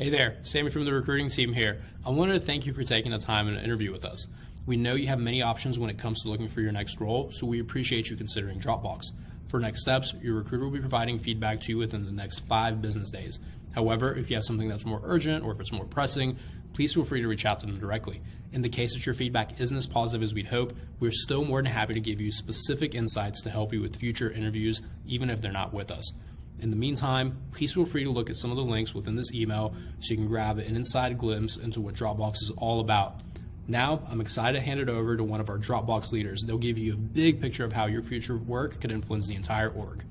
Hey there, Sammy from the recruiting team here. I wanted to thank you for taking the time in an interview with us. We know you have many options when it comes to looking for your next role, so we appreciate you considering Dropbox. For next steps, your recruiter will be providing feedback to you within the next 5 business days. However, if you have something that's more urgent or if it's more pressing, please feel free to reach out to them directly. In the case that your feedback isn't as positive as we'd hope, we're still more than happy to give you specific insights to help you with future interviews, even if they're not with us. In the meantime, please feel free to look at some of the links within this email so you can grab an inside glimpse into what Dropbox is all about. Now, I'm excited to hand it over to one of our Dropbox leaders. They'll give you a big picture of how your future work could influence the entire org.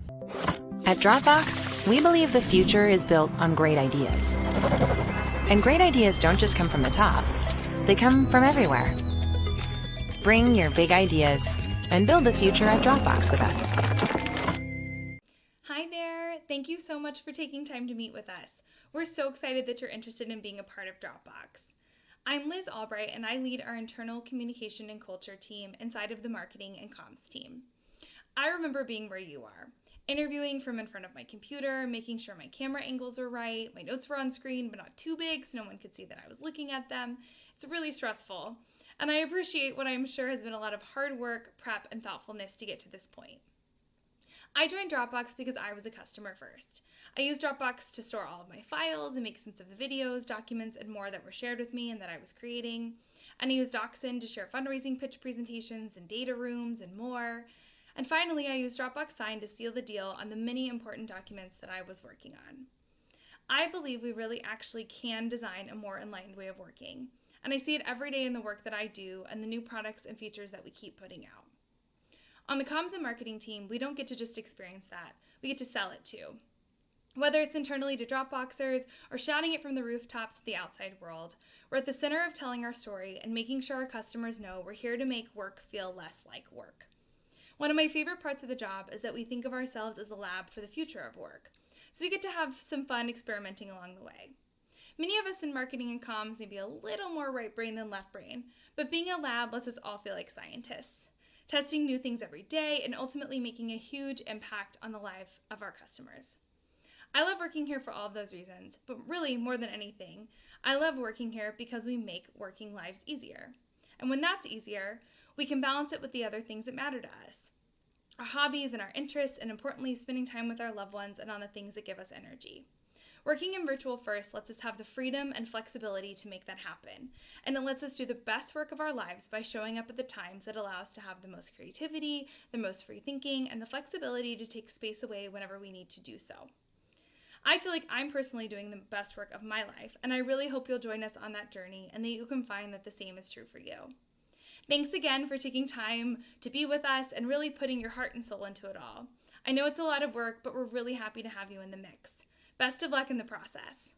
At Dropbox, we believe the future is built on great ideas. And great ideas don't just come from the top, they come from everywhere. Bring your big ideas and build the future at Dropbox with us. Hi there, thank you so much for taking time to meet with us. We're so excited that you're interested in being a part of Dropbox. I'm Liz Allbright and I lead our internal communication and culture team inside of the marketing and comms team. I remember being where you are, interviewing from in front of my computer, making sure my camera angles were right, my notes were on screen but not too big so no one could see that I was looking at them. It's really stressful, and I appreciate what I'm sure has been a lot of hard work, prep, and thoughtfulness to get to this point. I joined Dropbox because I was a customer first. I used Dropbox to store all of my files and make sense of the videos, documents, and more that were shared with me and that I was creating. And I used DocSend to share fundraising pitch presentations and data rooms and more. And finally, I used Dropbox Sign to seal the deal on the many important documents that I was working on. I believe we really actually can design a more enlightened way of working. And I see it every day in the work that I do and the new products and features that we keep putting out. On the comms and marketing team, we don't get to just experience that. We get to sell it too. Whether it's internally to Dropboxers or shouting it from the rooftops to the outside world, we're at the center of telling our story and making sure our customers know we're here to make work feel less like work. One of my favorite parts of the job is that we think of ourselves as a lab for the future of work, so we get to have some fun experimenting along the way. Many of us in marketing and comms may be a little more right brain than left brain, but being a lab lets us all feel like scientists, testing new things every day and ultimately making a huge impact on the life of our customers. I love working here for all of those reasons, but really more than anything, I love working here because we make working lives easier. And when that's easier, we can balance it with the other things that matter to us. Our hobbies and our interests, and importantly, spending time with our loved ones and on the things that give us energy. Working in Virtual First lets us have the freedom and flexibility to make that happen, and it lets us do the best work of our lives by showing up at the times that allow us to have the most creativity, the most free thinking, and the flexibility to take space away whenever we need to do so. I feel like I'm personally doing the best work of my life, and I really hope you'll join us on that journey and that you can find that the same is true for you. Thanks again for taking time to be with us and really putting your heart and soul into it all. I know it's a lot of work, but we're really happy to have you in the mix. Best of luck in the process.